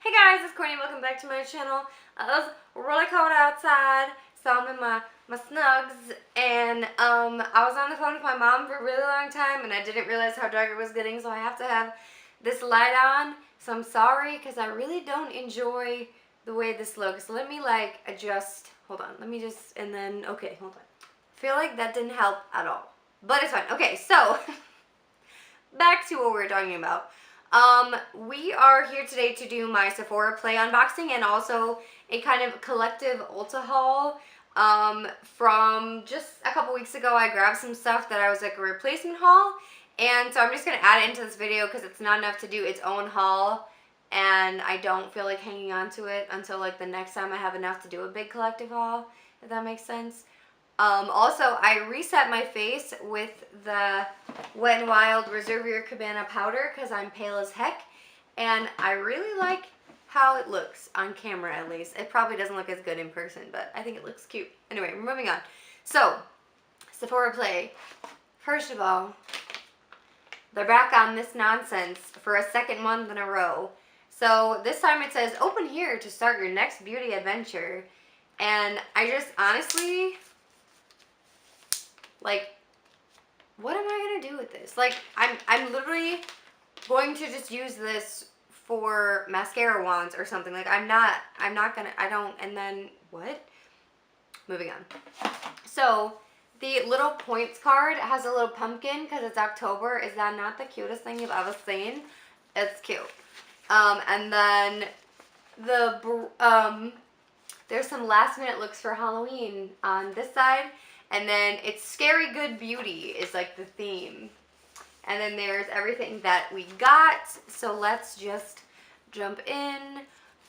Hey guys, it's Courtney. Welcome back to my channel. It was really cold outside, so I'm in my snugs, and I was on the phone with my mom for a really long time, and I didn't realize how dark it was getting, so I have to have this light on. So I'm sorry, because I really don't enjoy the way this looks. Let me like adjust. Hold on. Let me just, and then, okay, hold on. I feel like that didn't help at all, but it's fine. Okay, so back to what we were talking about. We are here today to do my Sephora Play unboxing and also a kind of collective Ulta haul. From just a couple weeks ago, I grabbed some stuff that I was like a replacement haul. And so I'm just going to add it into this video because it's not enough to do its own haul. And I don't feel like hanging on to it until like the next time I have enough to do a big collective haul, if that makes sense. Also, I reset my face with the Wet n Wild Reserve Your Cabana powder because I'm pale as heck, and I really like how it looks on camera, at least. It probably doesn't look as good in person, but I think it looks cute. Anyway, we're moving on. So, Sephora Play. First of all, they're back on this nonsense for a second month in a row. So this time it says, open here to start your next beauty adventure. And I just honestly, like, what am I gonna do with this? Like, I'm literally going to just use this for mascara wands or something. Like, I'm not gonna, and then, what? Moving on. So, the little points card has a little pumpkin because it's October. Is that not the cutest thing you've ever seen? It's cute. And then there's some last minute looks for Halloween on this side. And then it's Scary Good Beauty is like the theme. And then there's everything that we got. So let's just jump in.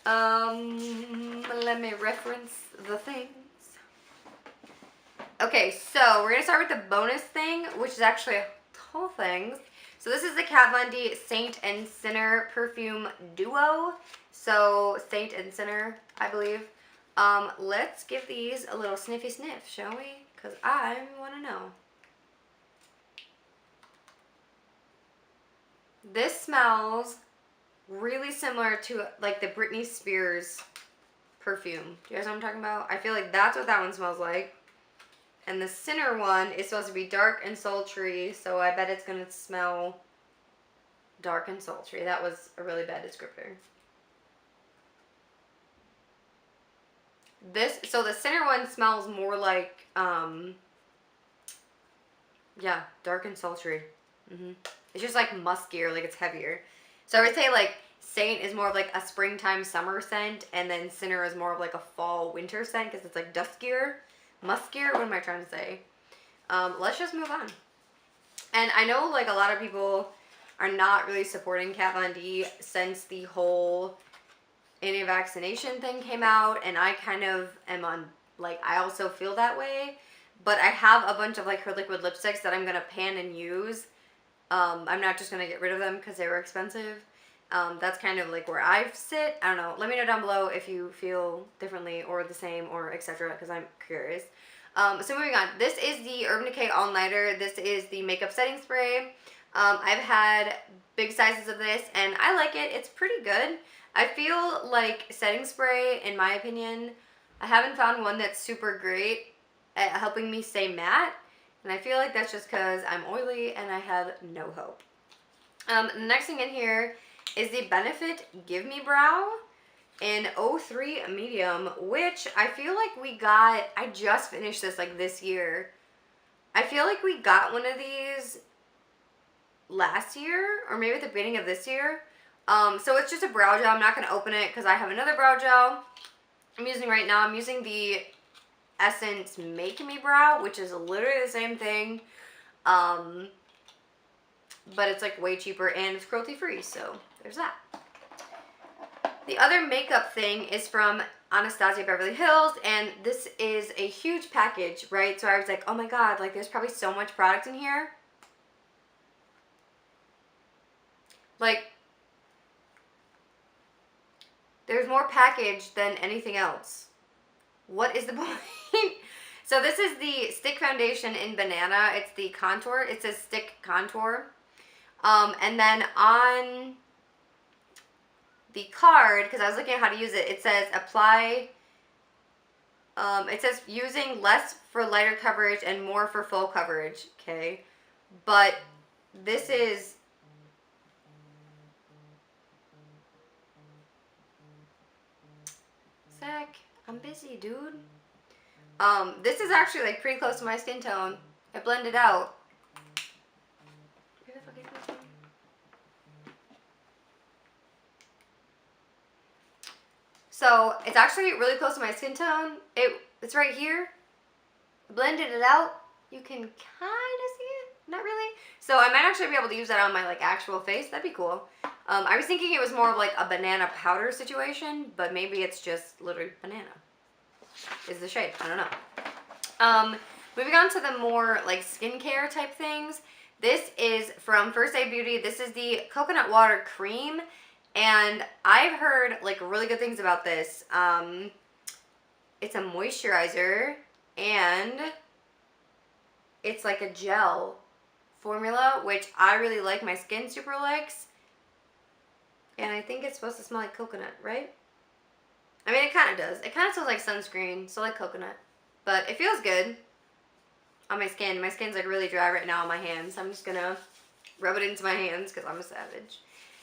Let me reference the things. Okay, so we're going to start with the bonus thing, which is actually a whole thing. So this is the Kat Von D Saint and Sinner Perfume Duo. So Saint and Sinner, I believe. Let's give these a little sniffy sniff, shall we? Because I want to know. This smells really similar to like the Britney Spears perfume. Do you guys know what I'm talking about? I feel like that's what that one smells like. And the Sinner one is supposed to be dark and sultry, so I bet it's going to smell dark and sultry. That was a really bad descriptor. So the Sinner one smells more like, yeah, dark and sultry. It's just like muskier, like it's heavier. So I would say like Saint is more of like a springtime summer scent, and then Sinner is more of like a fall winter scent because it's like duskier. Muskier? What am I trying to say? Let's just move on. And I know like a lot of people are not really supporting Kat Von D since the whole anti-vaccination thing came out, and I kind of am on, like, I also feel that way, but I have a bunch of like her liquid lipsticks that I'm gonna pan and use. I'm not just gonna get rid of them because they were expensive. That's kind of like where I sit. I don't know. Let me know down below if you feel differently or the same or etc. because I'm curious. So moving on. This is the Urban Decay All Nighter. This is the makeup setting spray. I've had big sizes of this and I like it. It's pretty good. I feel like setting spray, in my opinion, I haven't found one that's super great at helping me stay matte. And I feel like that's just because I'm oily and I have no hope. The next thing in here is the Benefit Give Me Brow in 03 medium, which I feel like we got, I just finished this like this year. I feel like we got one of these last year or maybe at the beginning of this year. So it's just a brow gel. I'm not going to open it because I have another brow gel I'm using right now. I'm using the Essence Make Me Brow, which is literally the same thing. But it's like way cheaper and it's cruelty free, so there's that. The other makeup thing is from Anastasia Beverly Hills, and this is a huge package, right? So I was like, oh my god, like there's probably so much product in here. Like, there's more package than anything else. What is the point? So this is the Stick Foundation in Banana. It's the contour. It says Stick Contour. And then on the card, because I was looking at how to use it, it says apply, it says using less for lighter coverage and more for full coverage, okay? But this is, Zach, I'm busy, dude. This is actually like pretty close to my skin tone. I blended out. Where the fuck is this one? So it's actually really close to my skin tone. It's right here. Blended it out. You can kind of see it. Not really. So I might actually be able to use that on my like actual face. That'd be cool. I was thinking it was more of like a banana powder situation, but maybe it's just literally banana. Is the shade. I don't know. Moving on to the more like skincare type things. This is from First Aid Beauty. This is the coconut water cream. And I've heard like really good things about this. It's a moisturizer and it's like a gel formula, which I really like. My skin super likes. And I think it's supposed to smell like coconut, right? I mean, it kind of does. It kind of smells like sunscreen, so like coconut. But it feels good on my skin. My skin's like really dry right now on my hands. I'm just gonna rub it into my hands because I'm a savage.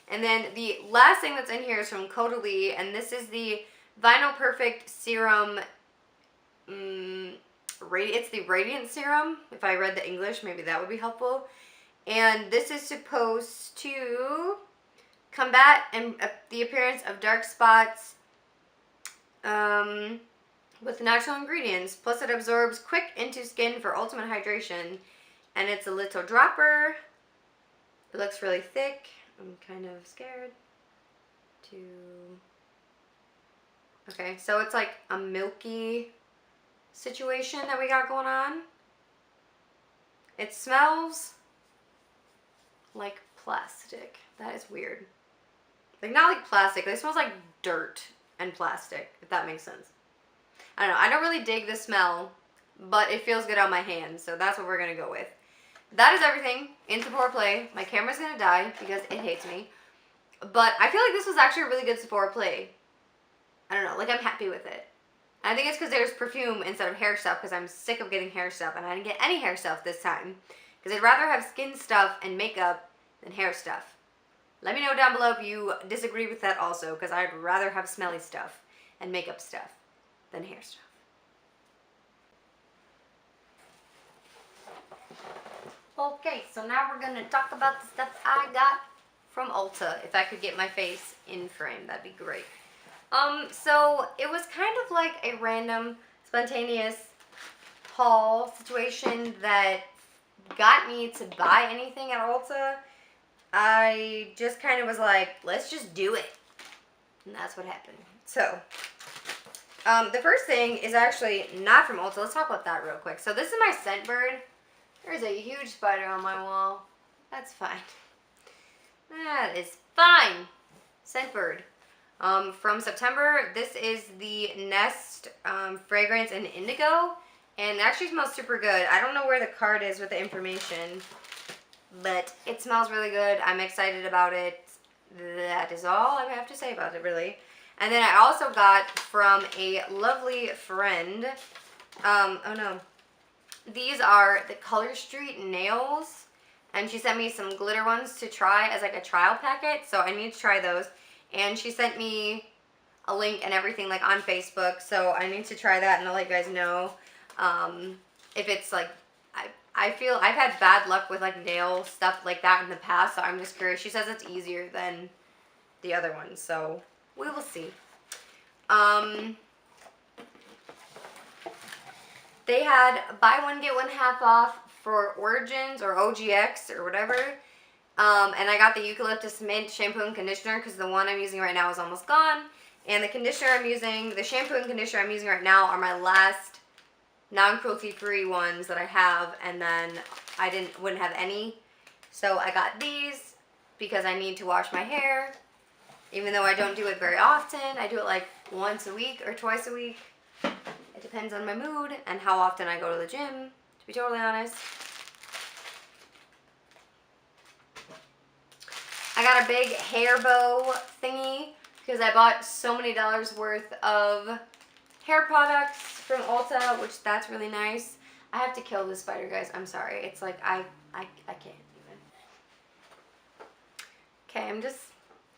And then the last thing that's in here is from Caudalie, and this is the Vinyl Perfect Serum. It's the Radiant Serum. If I read the English, maybe that would be helpful. And this is supposed to combat the appearance of dark spots with natural ingredients. Plus, it absorbs quick into skin for ultimate hydration. And it's a little dropper. It looks really thick. I'm kind of scared to... Okay, so it's like a milky situation that we got going on. It smells like plastic. That is weird. Like, not like plastic. It smells like dirt and plastic, if that makes sense. I don't know. I don't really dig the smell, but it feels good on my hands, so that's what we're going to go with. That is everything in Sephora Play. My camera's going to die because it hates me. But I feel like this was actually a really good Sephora Play. I don't know. Like, I'm happy with it. And I think it's because there's perfume instead of hair stuff because I'm sick of getting hair stuff. And I didn't get any hair stuff this time. Because I'd rather have skin stuff and makeup than hair stuff. Let me know down below if you disagree with that also. Because I'd rather have smelly stuff and makeup stuff than hair stuff. Okay, so now we're going to talk about the stuff I got from Ulta. If I could get my face in frame, that'd be great. So it was kind of like a random, spontaneous haul situation that got me to buy anything at Ulta. I just kind of was like, let's just do it. And that's what happened. So, the first thing is actually not from Ulta. Let's talk about that real quick. So this is my Scentbird. There's a huge spider on my wall. That's fine. That is fine. Scentbird. From September, this is the Nest fragrance in indigo. And it actually smells super good. I don't know where the card is with the information, but it smells really good. I'm excited about it. That is all I have to say about it, really. And then I also got from a lovely friend, oh no, these are the Color Street nails, and she sent me some glitter ones to try as like a trial packet, so I need to try those. And she sent me a link and everything like on Facebook, so I need to try that, and I'll let you guys know if it's like, I feel I've had bad luck with like nail stuff like that in the past, so I'm just curious. She says it's easier than the other ones, so we will see. They had buy one get one half off for Origins or OGX or whatever. And I got the Eucalyptus Mint shampoo and conditioner because the one I'm using right now is almost gone. And the conditioner I'm using, the shampoo and conditioner I'm using right now are my last non-cruelty free ones that I have, and then I wouldn't have any. So I got these because I need to wash my hair. Even though I don't do it very often, I do it like once a week or twice a week. It depends on my mood and how often I go to the gym, to be totally honest. I got a big hair bow thingy because I bought so many dollars worth of hair products from Ulta, which that's really nice. I have to kill this spider, guys. I'm sorry. It's like I can't even. Okay,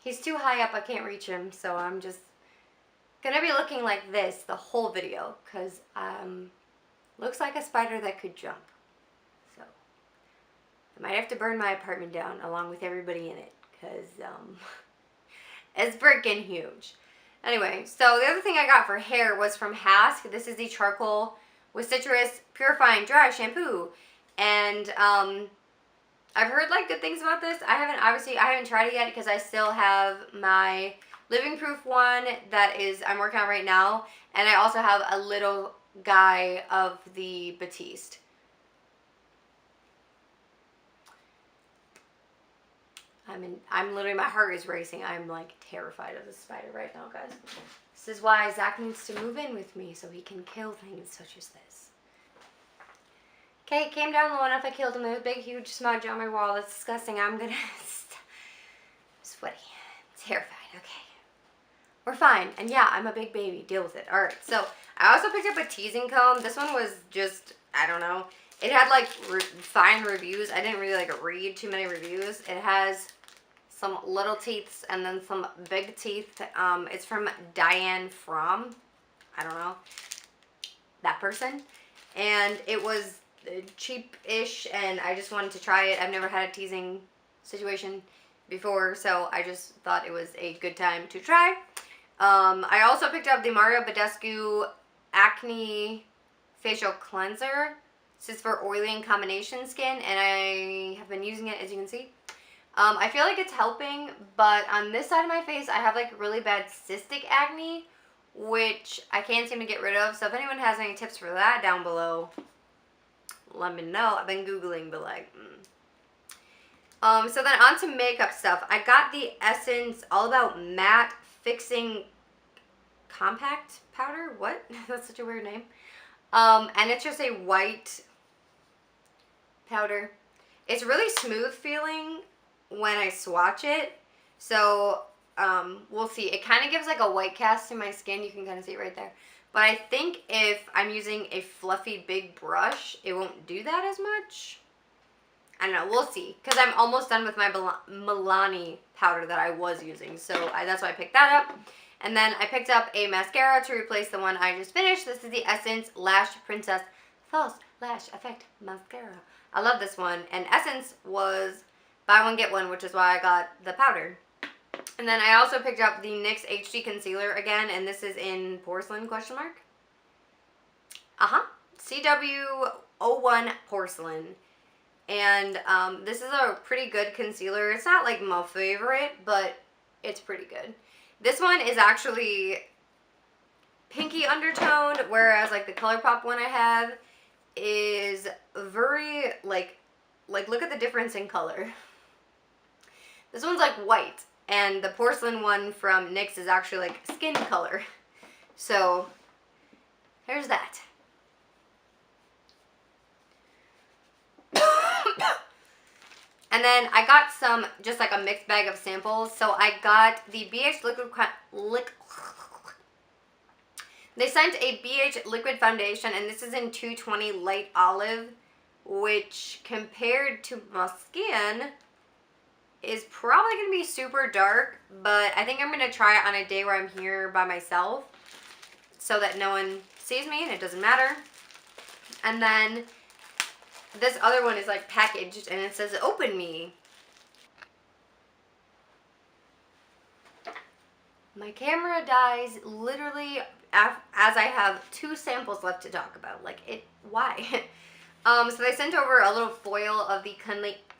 he's too high up. I can't reach him, so I'm just gonna be looking like this the whole video, because looks like a spider that could jump. So I might have to burn my apartment down along with everybody in it, because it's freaking huge. Anyway, so the other thing I got for hair was from Hask. This is the charcoal with citrus purifying dry shampoo, and I've heard like good things about this. I haven't tried it yet because I still have my living proof one that I'm working on right now, and I also have a little guy of the Batiste. I'm literally, my heart is racing. I'm like terrified of this spider right now, guys. This is why Zach needs to move in with me so he can kill things such as this. Okay, it came down low enough. I killed him. There's a big, huge smudge on my wall. That's disgusting. I'm gonna sweaty, terrified. Okay, we're fine. And yeah, I'm a big baby. Deal with it. All right. So I also picked up a teasing comb. This one was just, I don't know. It had like fine reviews. I didn't really like read too many reviews. It has some little teeths and then some big teeth. It's from Diane Fromm. I don't know that person. And it was cheap-ish, and I just wanted to try it. I've never had a teasing situation before, so I just thought it was a good time to try. I also picked up the Mario Badescu Acne Facial Cleanser. This is for oily and combination skin, and I have been using it, as you can see. I feel like it's helping, but on this side of my face, I have like really bad cystic acne, which I can't seem to get rid of. So if anyone has any tips for that down below, let me know. I've been Googling, but like, so then on to makeup stuff. I got the Essence All About Matte Fixing Compact Powder. What? That's such a weird name. And it's just a white powder. It's really smooth feeling when I swatch it. So, we'll see. It kind of gives like a white cast to my skin. You can kind of see it right there. But I think if I'm using a fluffy big brush, it won't do that as much. I don't know. We'll see. Because I'm almost done with my Milani powder that I was using. So that's why I picked that up. And then I picked up a mascara to replace the one I just finished. This is the Essence Lash Princess False Lash Effect Mascara. I love this one. And Essence was buy one, get one, which is why I got the powder. And then I also picked up the NYX HD Concealer again, and this is in Porcelain, question mark? CW01 Porcelain. And this is a pretty good concealer. It's not like my favorite, but it's pretty good. This one is actually pinky undertoned, whereas like the ColourPop one I have is very like look at the difference in color. This one's like white, and the porcelain one from NYX is actually like skin color. So there's that. And then I got some, just like a mixed bag of samples. So I got the BH They sent a BH liquid foundation, and this is in 220 Light Olive, which compared to my skin is probably going to be super dark, but I think I'm going to try it on a day where I'm here by myself so that no one sees me and it doesn't matter. And then this other one is like packaged and it says open me. My camera dies literally as I have 2 samples left to talk about. Like, why? So they sent over a little foil of the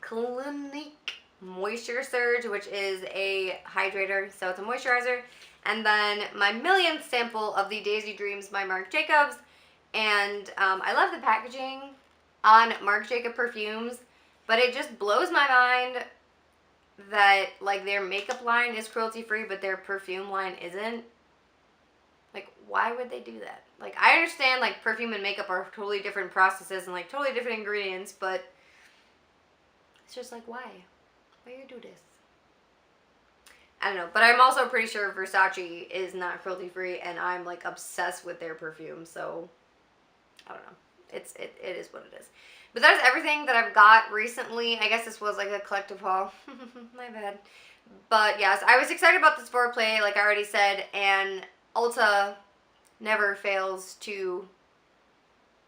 Clinique Moisture Surge, which is a hydrator, so it's a moisturizer. And then my millionth sample of the Daisy Dreams by Marc Jacobs. And I love the packaging on Marc Jacob perfumes, but it just blows my mind that like their makeup line is cruelty free, but their perfume line isn't. Like, why would they do that? Like, I understand like perfume and makeup are totally different processes and like totally different ingredients, but it's just like, why you do this? I don't know. But I'm also pretty sure Versace is not cruelty free, and I'm like obsessed with their perfume. So I don't know. It is what it is. But that is everything that I've got recently. I guess this was like a collective haul. My bad. But yes, I was excited about this foreplay, like I already said, and Ulta never fails to,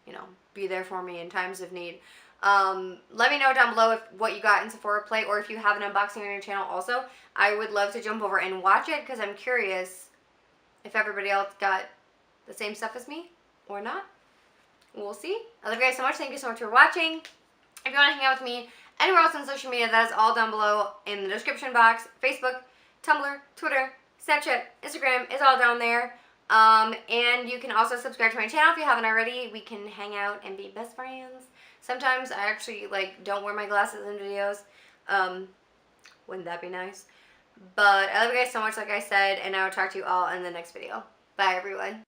you know, be there for me in times of need. Let me know down below what you got in Sephora Play, or if you have an unboxing on your channel also. I would love to jump over and watch it, because I'm curious if everybody else got the same stuff as me or not. We'll see. I love you guys so much. Thank you so much for watching. If you want to hang out with me anywhere else on social media, that is all down below in the description box. Facebook, Tumblr, Twitter, Snapchat, Instagram is all down there. And you can also subscribe to my channel if you haven't already. We can hang out and be best friends. Sometimes I actually like don't wear my glasses in videos. Wouldn't that be nice? But I love you guys so much, like I said, and I will talk to you all in the next video. Bye, everyone.